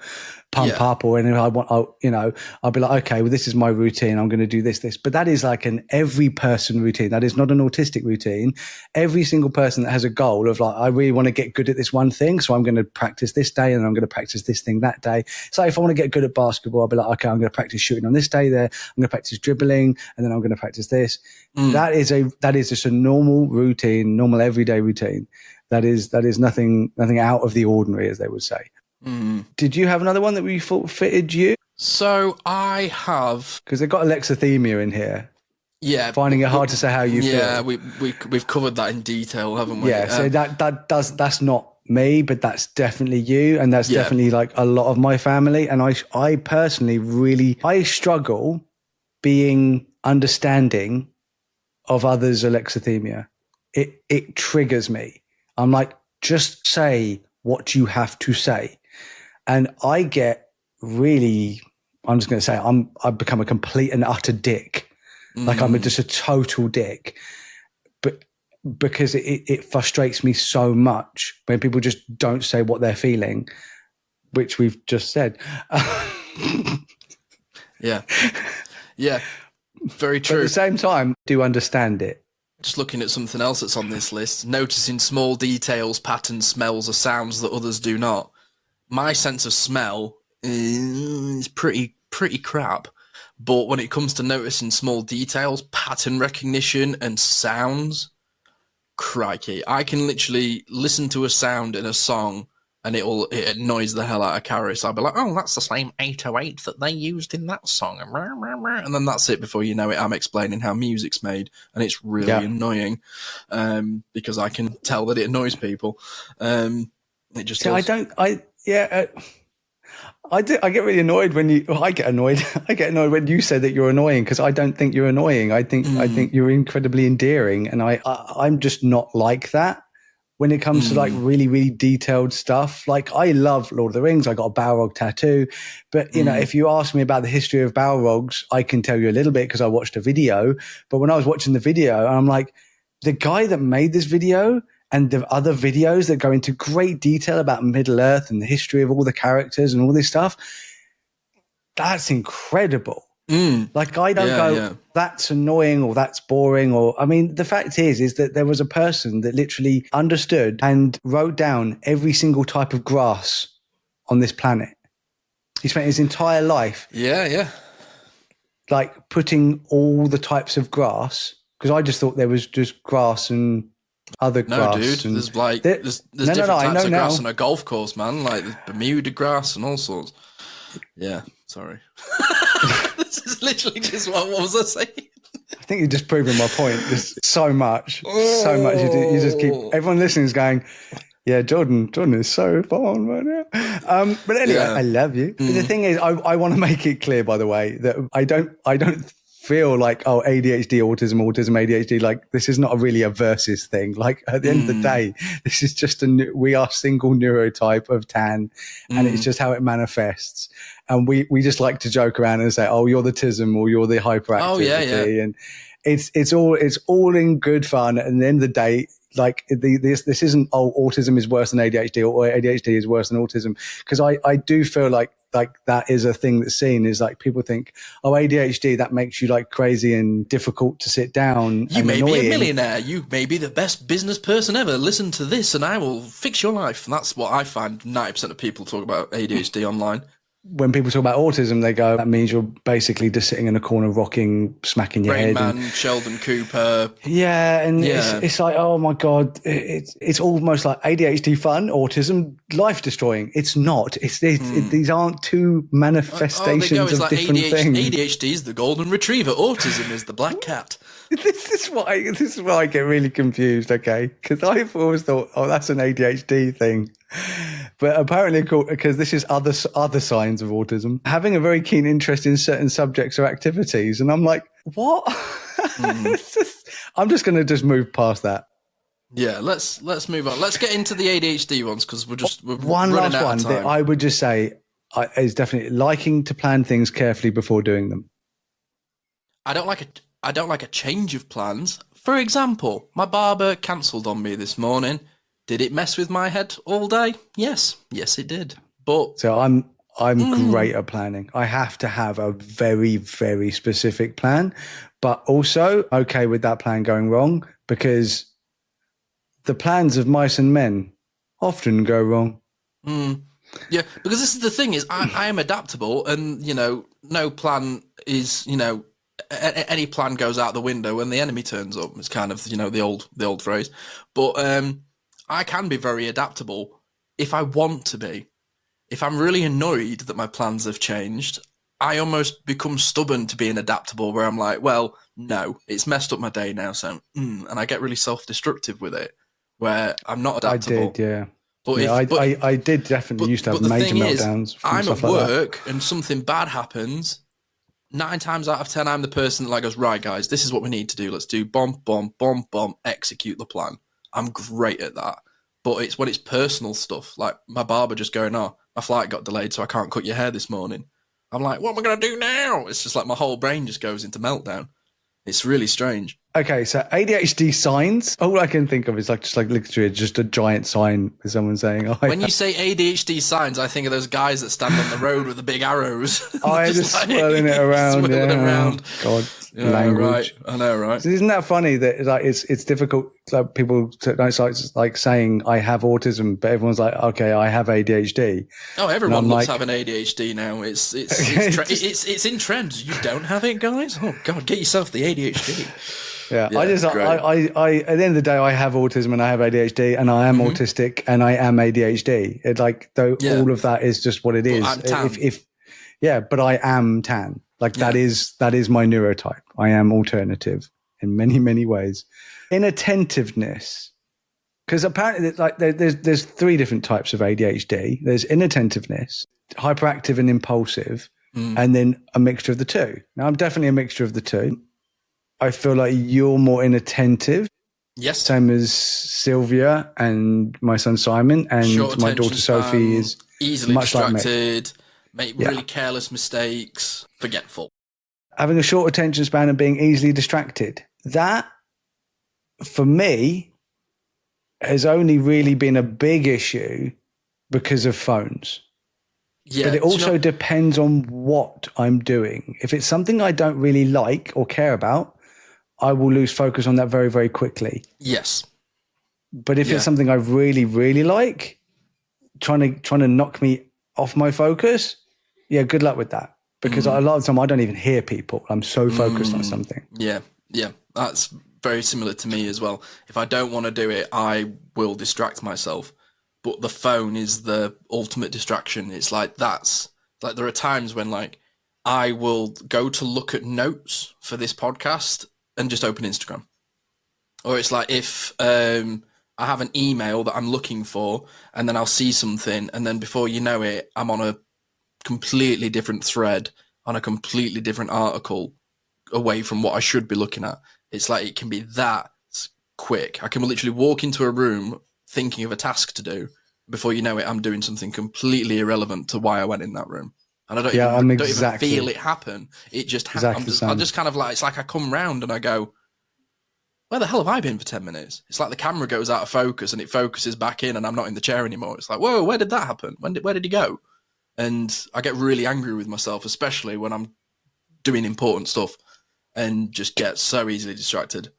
pump up, or and I'll be like, okay, well, this is my routine. I'm going to do this. But that is like an every person routine. That is not an autistic routine. Every single person that has a goal of like, I really want to get good at this one thing. So I'm going to practice this day and I'm going to practice this thing that day. So if I want to get good at basketball, I'll be like, okay, I'm going to practice shooting on this day there. I'm going to practice dribbling, and then I'm going to practice this. That is just a normal routine, normal everyday routine. That is nothing out of the ordinary, as they would say. Did you have another one that we thought fitted you? So I have, because they've got alexithymia in here. Yeah, finding it hard to say how you feel. Yeah, we've covered that in detail, haven't we? Yeah, so that's not me, but that's definitely you, and that's definitely like a lot of my family. And I personally I struggle being understanding of others' alexithymia. It triggers me. I'm like, just say what you have to say. And I get really, I'm just going to say, I've become a complete and utter dick. Like I'm just a total dick. But because it frustrates me so much when people just don't say what they're feeling, which we've just said. Yeah. Very true. But at the same time, do understand it. Just looking at something else that's on this list, noticing small details, patterns, smells, or sounds that others do not. My sense of smell is pretty pretty crap. But when it comes to noticing small details, pattern recognition and sounds, crikey, I can literally listen to a sound in a song and it annoys the hell out of Karis. I'll be like, oh, that's the same 808 that they used in that song. And then that's it. Before you know it, I'm explaining how music's made. And it's really annoying because I can tell that it annoys people. It just does. I get really annoyed when I get annoyed. I get annoyed when you say that you're annoying, because I don't think you're annoying. I think you're incredibly endearing. And I'm just not like that. When it comes to like really, really detailed stuff, like I love Lord of the Rings. I got a Balrog tattoo, but you know, if you ask me about the history of Balrogs, I can tell you a little bit because I watched a video. But when I was watching the video, I'm like, the guy that made this video and the other videos that go into great detail about Middle Earth and the history of all the characters and all this stuff, that's incredible. Like I don't that's annoying or that's boring, or I mean, the fact is that there was a person that literally understood and wrote down every single type of grass on this planet. He spent his entire life like putting all the types of grass, because I just thought there was just grass and other grass. No, dude, there's like there's different types of grass on a golf course, man. Like there's Bermuda grass and all sorts. Yeah, sorry. This is literally just what was I saying? I think you're just proving my point. Just so much. You just keep, everyone listening is going, yeah, Jordan is so fun right now. But anyway, I love you. But the thing is, I want to make it clear, by the way, that I don't feel like, oh, ADHD, autism, ADHD, like this is not really a versus thing. Like at the end of the day, this is just we are single neurotype of TAN, and it's just how it manifests. And we just like to joke around and say, oh, you're the TISM or you're the hyperactivity. Oh, yeah. And it's all in good fun. And at the end of the day, like this isn't, oh, autism is worse than ADHD or ADHD is worse than autism. Because I do feel like that is a thing that's seen, is like people think, oh, ADHD, that makes you like crazy and difficult to sit down. You may be a millionaire. You may be the best business person ever. Listen to this and I will fix your life. And that's what I find 90% of people talk about ADHD online. When people talk about autism, they go, that means you're basically just sitting in a corner rocking, smacking your head. Rain Man, Sheldon Cooper. Yeah, and it's like, oh my God, it's almost like ADHD fun, autism life destroying. It's not. These aren't two manifestations of like different things. ADHD is the golden retriever. Autism is the black cat. This is why I get really confused, okay? Because I've always thought, oh, that's an ADHD thing. But apparently, because this is other signs of autism, having a very keen interest in certain subjects or activities. And I'm like, what? I'm just going to just move past that. Yeah, let's move on. Let's get into the ADHD ones, because we're one running last out one of time. that I would just say is definitely liking to plan things carefully before doing them. I don't like a change of plans. For example, my barber cancelled on me this morning. Did it mess with my head all day? Yes, it did. But so I'm great at planning. I have to have a very, very specific plan, but also okay with that plan going wrong, because the plans of mice and men often go wrong. Yeah, because this is the thing, is I am adaptable, and no plan is any plan goes out the window when the enemy turns up. It's kind of the old phrase, but I can be very adaptable if I want to be. If I'm really annoyed that my plans have changed, I almost become stubborn to being adaptable, where I'm like, well, no, it's messed up my day now, so and I get really self-destructive with it, where I'm not adaptable. I did, yeah. But I did definitely used to have major meltdowns. I'm at work and something bad happens. 9 times out of 10, I'm the person that goes, right, guys, this is what we need to do. Let's do bomb, bomb, bomb, bomb, execute the plan. I'm great at that. But it's when it's personal stuff, like my barber just going, oh, my flight got delayed, so I can't cut your hair this morning. I'm like, what am I going to do now? It's just like my whole brain just goes into meltdown. It's really strange. Okay, so ADHD signs, all I can think of is literally just a giant sign with someone saying, oh, when you say ADHD signs, I think of those guys that stand on the road with the big arrows. Just swirling it around. Swirling around. God. Yeah, language. Right. I know, right? So isn't that funny that like it's difficult? Like people don't like saying I have autism, but everyone's like, okay, I have ADHD. Oh, everyone loves having ADHD now. It's in trend. You don't have it, guys? Oh God, get yourself the ADHD. Yeah, I at the end of the day, I have autism and I have ADHD and I am autistic and I am ADHD. It's like all of that is just what it is. I'm tan. But I am tan. Like that is my neurotype. I am alternative in many, many ways. Inattentiveness, because apparently like there's 3 different types of ADHD. There's inattentiveness, hyperactive and impulsive, and then a mixture of the two. Now I'm definitely a mixture of the two. I feel like you're more inattentive. Yes. Same as Sylvia and my son Simon, and my daughter Sophie is easily much distracted, make really careless mistakes, forgetful. Having a short attention span and being easily distracted. That, for me, has only really been a big issue because of phones. Yeah, but it also depends on what I'm doing. If it's something I don't really like or care about, I will lose focus on that very, very quickly. Yes. But if it's something I really, really like, trying to knock me off my focus, good luck with that. Because a lot of the time I don't even hear people. I'm so focused on something. Yeah. That's very similar to me as well. If I don't want to do it, I will distract myself. But the phone is the ultimate distraction. It's like there are times when like I will go to look at notes for this podcast and just open Instagram. Or it's like if I have an email that I'm looking for and then I'll see something and then before you know it, I'm on a completely different thread, on a completely different article away from what I should be looking at. It's like it can be that quick. I can literally walk into a room thinking of a task to do. Before you know it, I'm doing something completely irrelevant to why I went in that room. And I don't even feel it happen. It just happens. I just kind of like, it's like I come round and I go, where the hell have I been for 10 minutes? It's like the camera goes out of focus and it focuses back in and I'm not in the chair anymore. It's like, whoa, where did that happen? Where did he go? And I get really angry with myself, especially when I'm doing important stuff and just get so easily distracted.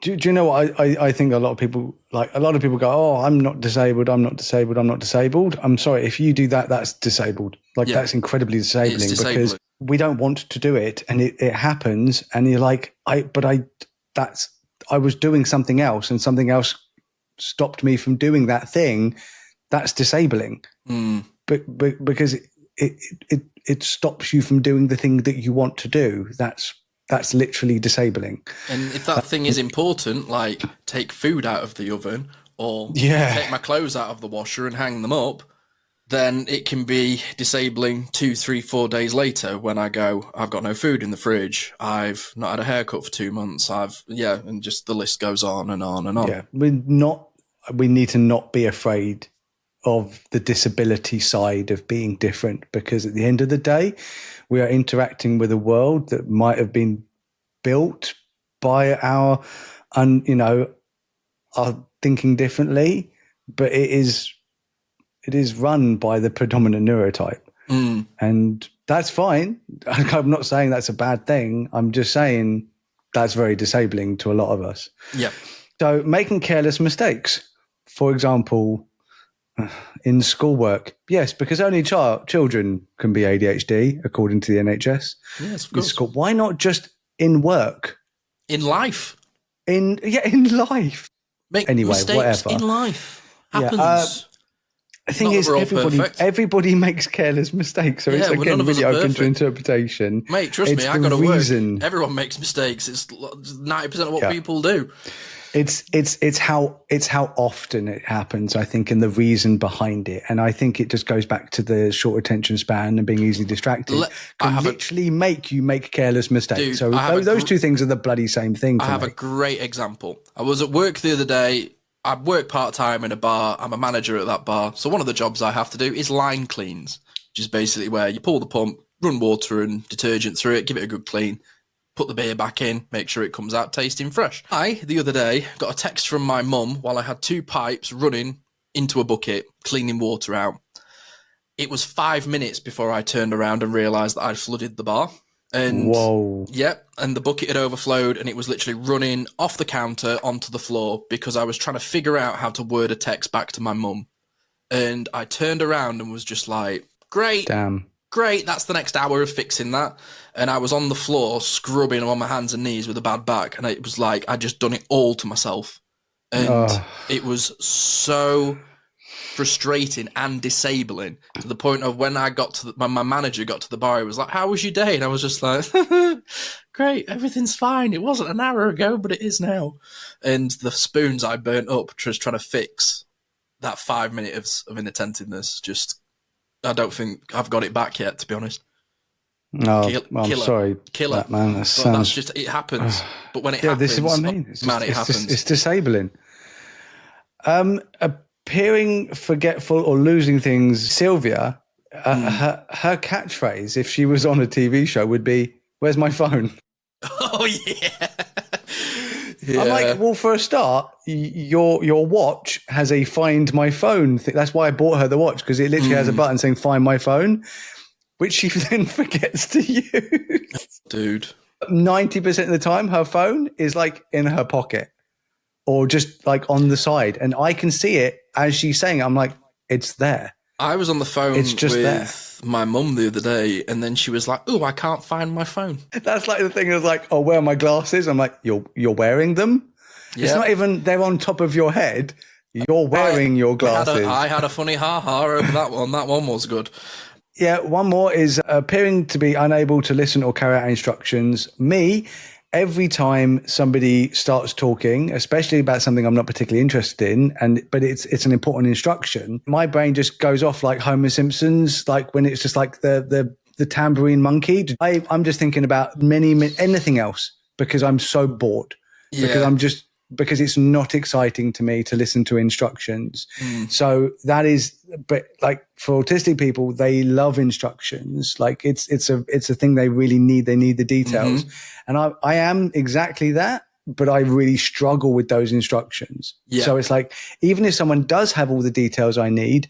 Do you know what I think a lot of people go, oh, I'm not disabled. I'm sorry. If you do that, that's disabled. That's incredibly disabling because we don't want to do it and it happens. And you're like, I was doing something else and something else stopped me from doing that thing. That's disabling. But because it stops you from doing the thing that you want to do. That's literally disabling. And if that thing is important, like take food out of the oven or take my clothes out of the washer and hang them up, then it can be disabling 2, 3, 4 days later when I go, I've got no food in the fridge. I've not had a haircut for 2 months. And just the list goes on and on and on. Yeah, we need to not be afraid of the disability side of being different, because at the end of the day, we are interacting with a world that might have been built by our thinking differently, but it is run by the predominant neurotype. And that's fine. I'm not saying that's a bad thing. I'm just saying that's very disabling to a lot of us. Yeah. So making careless mistakes, for example, in schoolwork, yes, because only children can be ADHD according to the NHS. Yes, of course. Why not just in work? In life. In life. Make anyway, mistakes whatever. In life. Happens. Yeah, the thing is, everybody makes careless mistakes, so it's again really open to interpretation. Mate, trust me, I got to work. Everyone makes mistakes. It's 90% of what people do. It's how often it happens, I think, and the reason behind it. And I think it just goes back to the short attention span and being easily distracted. Can literally make you make careless mistakes. Dude, so those two things are the bloody same thing for me. I have a great example. I was at work the other day. I work part-time in a bar. I'm a manager at that bar. So one of the jobs I have to do is line cleans, which is basically where you pull the pump, run water and detergent through it, give it a good clean, put the beer back in, make sure it comes out tasting fresh. The other day, got a text from my mum while I had 2 pipes running into a bucket, cleaning water out. It was 5 minutes before I turned around and realised that I'd flooded the bar. And whoa. yep, and the bucket had overflowed and it was literally running off the counter onto the floor because I was trying to figure out how to word a text back to my mum. And I turned around and was just like, great, that's the next hour of fixing that. And I was on the floor scrubbing on my hands and knees with a bad back, and it was like I just done it all to myself. And it was so frustrating and disabling to the point of when I got to my manager got to the bar, he was like, how was your day? And I was just like, great, everything's fine. It wasn't an hour ago, but it is now. And the spoons I burnt up just trying to fix that 5 minutes of inattentiveness, just, I don't think I've got it back yet, to be honest. No, I'm sorry, killer. Man, that's just, it happens. But when it happens, this is what I mean. It happens. It's disabling. Appearing forgetful or losing things, Sylvia, her catchphrase, if she was on a TV show, would be, "Where's my phone?" Oh yeah. I'm like, well, for a start, your watch has a Find My Phone thing. That's why I bought her the watch, because it literally has a button saying Find My Phone, which she then forgets to use. Dude. 90% of the time, her phone is like in her pocket or just like on the side. And I can see it as she's saying it. I'm like, it's there. I was on the phone with my mum the other day, and then she was like, oh, I can't find my phone. That's like the thing of like, oh, where are my glasses? I'm like, you're wearing them? Yeah. It's not even they're on top of your head. You're wearing your glasses. I had a funny ha-ha over that one. That one was good. Yeah, one more is appearing to be unable to listen or carry out instructions. Me, every time somebody starts talking, especially about something I'm not particularly interested in, but it's an important instruction, my brain just goes off like Homer Simpson's, like when it's just like the tambourine monkey. I'm just thinking about anything else because I'm so bored. Yeah. Because it's not exciting to me to listen to instructions. So that is, but like for autistic people, they love instructions. Like it's a thing they really need. They need the details. And I am exactly that, but I really struggle with those instructions. Yeah. So it's like, even if someone does have all the details I need,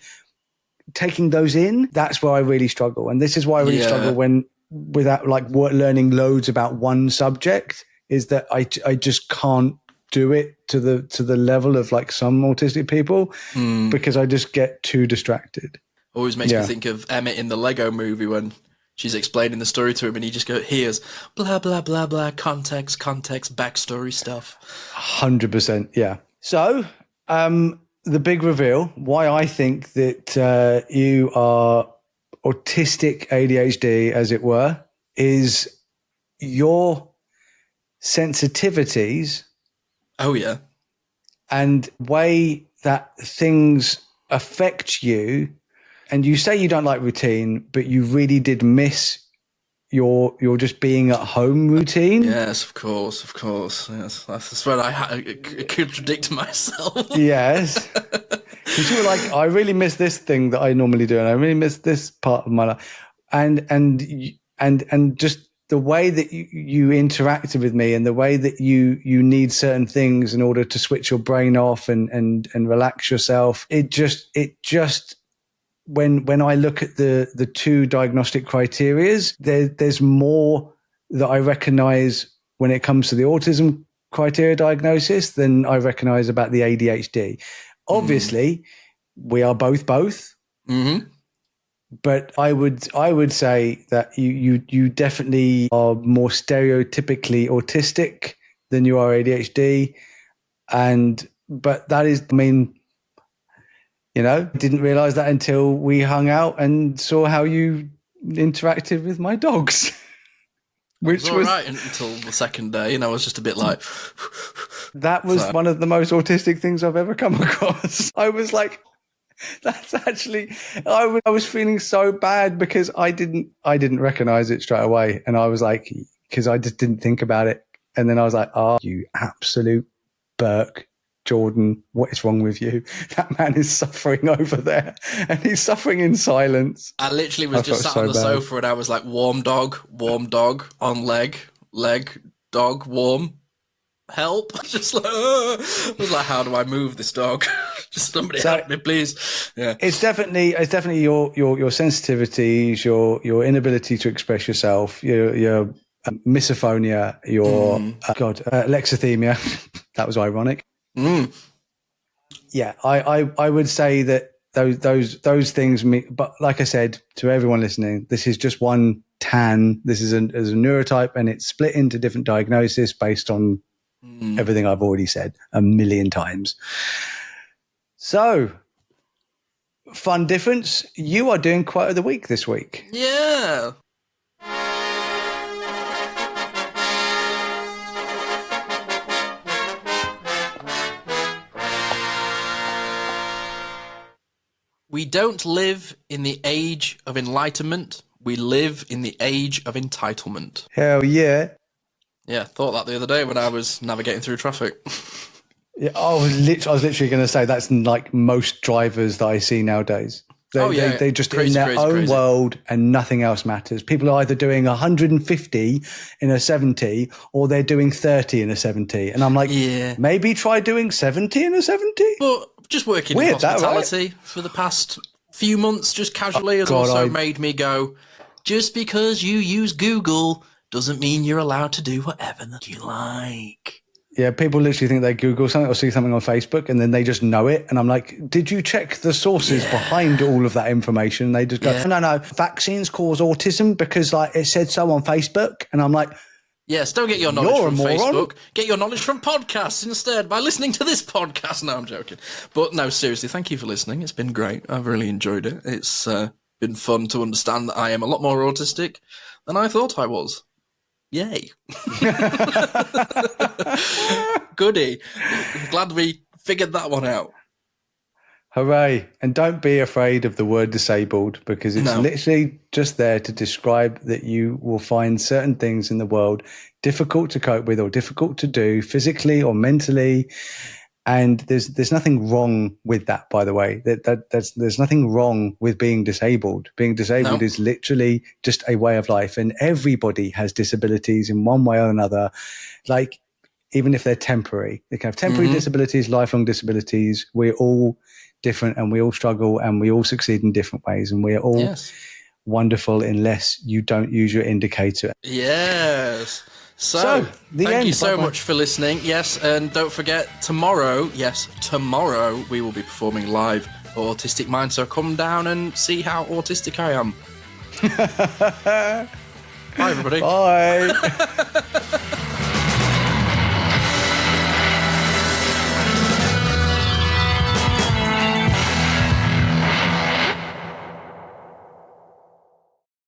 taking those in, that's where I really struggle. And this is why I really struggle without like learning loads about one subject, is that I just can't do it to the level of like some autistic people because I just get too distracted. Always makes me think of Emmett in the Lego movie when she's explaining the story to him and he just goes, here's blah, blah, blah, blah, context, backstory stuff. 100%, yeah. So the big reveal, why I think that you are autistic ADHD, as it were, is your sensitivities. Oh, yeah. And way that things affect you. And you say you don't like routine, but you really did miss your just being at home routine. Yes, of course. Yes, that's when I contradict myself. Yes. Because you were like, I really miss this thing that I normally do, and I really miss this part of my life. And just the way that you interacted with me and the way that you need certain things in order to switch your brain off and relax yourself. It just when I look at the two diagnostic criterias, there's more that I recognize when it comes to the autism criteria diagnosis than I recognize about the ADHD. Obviously, we are both. Mm-hmm. But I would say that you definitely are more stereotypically autistic than you are ADHD. But that is, I mean, didn't realize that until we hung out and saw how you interacted with my dogs. Which was all right until the second day, and I was just a bit like... That was one of the most autistic things I've ever come across. I was like... That's actually, I was feeling so bad because I didn't recognize it straight away. And I was like, because I just didn't think about it. And then I was like, oh, you absolute Burke, Jordan, what is wrong with you? That man is suffering over there and he's suffering in silence. I literally was just sat on the sofa and I was like, warm dog on leg, dog, warm. help. Just like, I was like, how do I move this dog? Just somebody help me, please. Yeah, it's definitely your sensitivities, your inability to express yourself, your misophonia, your alexithymia. That was ironic. Yeah, I would say that those things. But like I said to everyone listening, this is just one TAN. This is a neurotype, and it's split into different diagnoses based on everything I've already said a million times. So, fun difference. You are doing quote of the week this week. Yeah. We don't live in the age of enlightenment. We live in the age of entitlement. Hell yeah. Yeah, thought that the other day when I was navigating through traffic. Yeah, I was literally going to say that's like most drivers that I see nowadays. They just crazy, in their own world and nothing else matters. People are either doing 150 in a 70 or they're doing 30 in a 70. And I'm like, maybe try doing 70 in a 70. But just working in hospitality for the past few months, just casually, has also made me go, just because you use Google doesn't mean you're allowed to do whatever you like. Yeah, people literally think they Google something or see something on Facebook and then they just know it. And I'm like, did you check the sources behind all of that information? And they just go, no, vaccines cause autism because like it said so on Facebook. And I'm like, yes, don't get your knowledge from Facebook. Get your knowledge from podcasts instead by listening to this podcast. No, I'm joking. But no, seriously, thank you for listening. It's been great. I've really enjoyed it. It's been fun to understand that I am a lot more autistic than I thought I was. Yay. Goody. Glad we figured that one out. Hooray. And don't be afraid of the word disabled because it's literally just there to describe that you will find certain things in the world difficult to cope with or difficult to do physically or mentally. And there's nothing wrong with that, by the way. There's nothing wrong with being disabled. Being disabled is literally just a way of life. And everybody has disabilities in one way or another. Like, even if they're temporary, they can have temporary disabilities, lifelong disabilities. We're all different and we all struggle and we all succeed in different ways. And we're all wonderful unless you don't use your indicator. Yes. So thank you so much for listening. Yes, and don't forget, tomorrow we will be performing live at Autistic Mind. So come down and see how autistic I am. Bye, everybody. Bye.